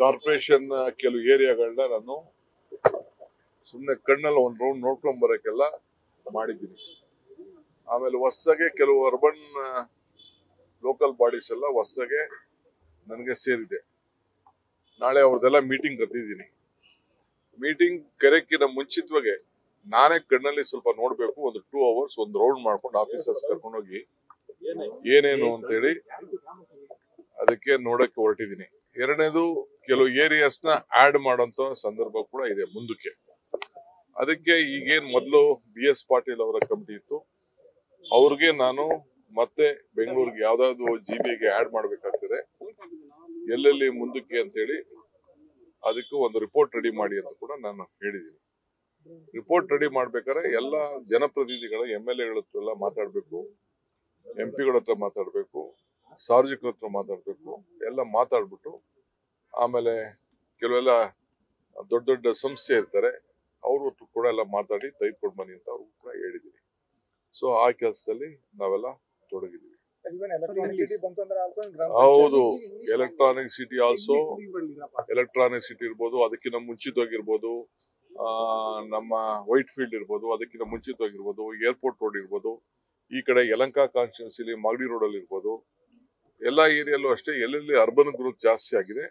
Corporation ಕೆಲವು ಏರಿಯಾಗಳನ್ನ ನಾನು ಸುಮ್ಮನೆ ಕಣ್ಣಲ್ಲಿ ಒಂದು ರೌಂಡ್ ನೋಡ್ಕೊಂಡ್ ಬರೋಕ್ಕೆಲ್ಲ ಮಾಡಿದ್ದೀನಿ. ಆಮೇಲೆ ಹೊಸದಾಗೆ ಕೆಲವು ಅರ್ಬನ್ ಲೋಕಲ್ ಬಾಡೀಸ್ ಎಲ್ಲ ಹೊಸದಾಗೆ ನನಗೆ ಸೇರಿದೆ. ನಾಳೆ ಅವ್ರದ್ದೆಲ್ಲ ಮೀಟಿಂಗ್ ಕರೆದಿದ್ದೀನಿ. ಮೀಟಿಂಗ್ ಕರೆಕ್ಕಿನ ಮುಂಚಿತವಾಗಿ ನಾನೇ ಕಣ್ಣಲ್ಲಿ ಸ್ವಲ್ಪ ನೋಡ್ಬೇಕು. ಒಂದು 2 hours ಒಂದು ರೌಂಡ್ ಮಾಡ್ಕೊಂಡು ಆಫೀಸರ್ಸ್ ಕರ್ಕೊಂಡೋಗಿ ಏನೇನು ಅಂತೇಳಿ ಅದಕ್ಕೆ ನೋಡಕ್ಕೆ ಹೊರಟಿದ್ದೀನಿ. ಎರಡನೇದು, ಕೆಲವು ಏರಿಯಾಸ್ ನ ಆಡ್ ಮಾಡೋಂತ ಸಂದರ್ಭ ಕೂಡ ಇದೆ ಮುಂದಕ್ಕೆ. ಅದಕ್ಕೆ ಈಗೇನ್ ಮೊದಲು BS ಪಾಟೀಲ್ ಅವರ ಕಮಿಟಿ ಇತ್ತು, ಅವ್ರಿಗೆ ನಾನು ಮತ್ತೆ ಬೆಂಗಳೂರಿಗೆ ಯಾವ್ದಾದ್ರು GBಗೆ ಆಡ್ ಮಾಡ್ಬೇಕಾಗ್ತದೆ, ಎಲ್ಲೆಲ್ಲಿ ಮುಂದಕ್ಕೆ ಅಂತೇಳಿ ಅದಕ್ಕೂ ಒಂದು ರಿಪೋರ್ಟ್ ರೆಡಿ ಮಾಡಿ ಅಂತ ಕೂಡ ನಾನು ಹೇಳಿದ್ದೀನಿ. ರಿಪೋರ್ಟ್ ರೆಡಿ ಮಾಡ್ಬೇಕಾದ್ರೆ ಎಲ್ಲ ಜನಪ್ರತಿನಿಧಿಗಳ MLAಗಳ ಹತ್ರ ಎಲ್ಲ ಮಾತಾಡ್ಬೇಕು, MP ಗಳ ಹತ್ರ ಮಾತಾಡ್ಬೇಕು, ಸಾರ್ವಜನಿಕರ ಹತ್ರ ಮಾತಾಡ್ಬೇಕು. ಎಲ್ಲ ಮಾತಾಡ್ಬಿಟ್ಟು ಆಮೇಲೆ ಕೆಲವೆಲ್ಲ ದೊಡ್ಡ ದೊಡ್ಡ ಸಂಸ್ಥೆ ಇರ್ತಾರೆ, ಅವ್ರ ಹತ್ರ ಕೂಡ ಎಲ್ಲ ಮಾತಾಡಿ ತೆಗೆದುಕೊಂಡು ಬನ್ನಿ ಅಂತ ಅವ್ರು ಕೂಡ ಹೇಳಿದ್ದೀನಿ. ಸೊ ಆ ಕೆಲಸದಲ್ಲಿ ನಾವೆಲ್ಲ ತೊಡಗಿದ್ದೀವಿ. ಹೌದು, electronic city also, electronic city ಇರ್ಬೋದು, ಅದಕ್ಕಿಂತ ಮುಂಚಿತವಾಗಿರ್ಬೋದು, ನಮ್ಮ ವೈಟ್ ಫೀಲ್ಡ್ ಇರ್ಬೋದು, ಅದಕ್ಕಿಂತ ಮುಂಚಿತವಾಗಿರ್ಬೋದು, ಏರ್ಪೋರ್ಟ್ ರೋಡ್ ಇರ್ಬೋದು, ಈ ಕಡೆ ಯಲಹಂಕ ಕಾನ್ಸ್ಟಿಟ್ಯೂನ್ಸಿಲಿ ಮಾಗಡಿ ರೋಡ್ ಅಲ್ಲಿ ಇರ್ಬೋದು, ಎಲ್ಲಾ ಏರಿಯಲ್ಲೂ ಅಷ್ಟೇ ಎಲ್ಲೆಲ್ಲಿ ಅರ್ಬನ್ ಗ್ರೋತ್ ಜಾಸ್ತಿ ಆಗಿದೆ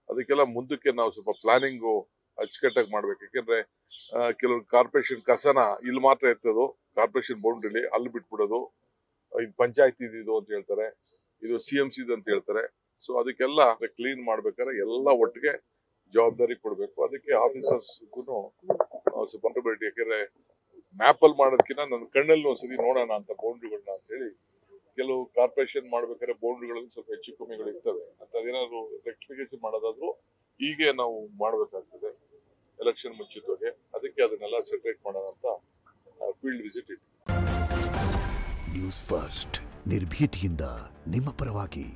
ಅದಕ್ಕೆಲ್ಲ ಮುಂದಕ್ಕೆ ನಾವು ಸ್ವಲ್ಪ ಪ್ಲಾನಿಂಗು ಅಚ್ಚುಕಟ್ಟಾಗಿ ಮಾಡ್ಬೇಕು. ಯಾಕೆಂದ್ರೆ ಕೆಲವು ಕಾರ್ಪೊರೇಷನ್ ಕಸನ ಇಲ್ಲಿ ಮಾತ್ರ ಇರ್ತದೋ, ಕಾರ್ಪೊರೇಷನ್ ಬೌಂಡ್ರಿಲಿ ಅಲ್ಲಿ ಬಿಟ್ಬಿಡೋದು, ಇದು ಪಂಚಾಯತ್ ಇದು ಅಂತ ಹೇಳ್ತಾರೆ, ಇದು CMC ಅಂತ ಹೇಳ್ತಾರೆ. ಸೊ ಅದಕ್ಕೆಲ್ಲ ಕ್ಲೀನ್ ಮಾಡ್ಬೇಕಾದ್ರೆ ಎಲ್ಲ ಒಟ್ಟಿಗೆ ಜವಾಬ್ದಾರಿ ಕೊಡ್ಬೇಕು. ಅದಕ್ಕೆ ಆಫೀಸರ್ಸ್ಗೂ ಸ್ವಲ್ಪ ಅಕೌಂಟಬಿಲಿಟಿ, ಯಾಕೆಂದ್ರೆ ಮ್ಯಾಪ್ ಅಲ್ಲಿ ಮಾಡೋದಕ್ಕಿಂತ ನನ್ನ ಕಣ್ಣಲ್ಲಿ ಒಂದ್ಸತಿ ನೋಡೋಣ ಅಂತ ಬೌಂಡ್ರಿಗಳನ್ನ ಅಂತ ಹೇಳಿ. ಕೆಲವು ಕಾರ್ಪೊರೇಷನ್ ಮಾಡ್ಬೇಕಾದ್ರೆ ಬೌಂಡ್ರಿಗಳಲ್ಲಿ ಸ್ವಲ್ಪ ಹೆಚ್ಚು ಕಮ್ಮಿಗಳು ಇರ್ತವೆ ಅಂತ, ಅದೇನಾದ್ರು ರೆಕ್ಟಿಫಿಕೇಶನ್ ಮಾಡೋದಾದ್ರು ಹೀಗೆ ನಾವು ಮಾಡ್ಬೇಕಾಗ್ತದೆ ಎಲೆಕ್ಷನ್ ಮುಂಚಿತವಾಗಿ. ಅದಕ್ಕೆ ಅದನ್ನೆಲ್ಲ ಸೆಪರೇಟ್ ಮಾಡೋಣ ಅಂತ ಫೀಲ್ಡ್ ವಿಸಿಟ್ ಇತ್ತು. ನ್ಯೂಸ್ ಫಸ್ಟ್, ನಿರ್ಭೀತಿಯಿಂದ ನಿಮ್ಮ ಪರವಾಗಿ.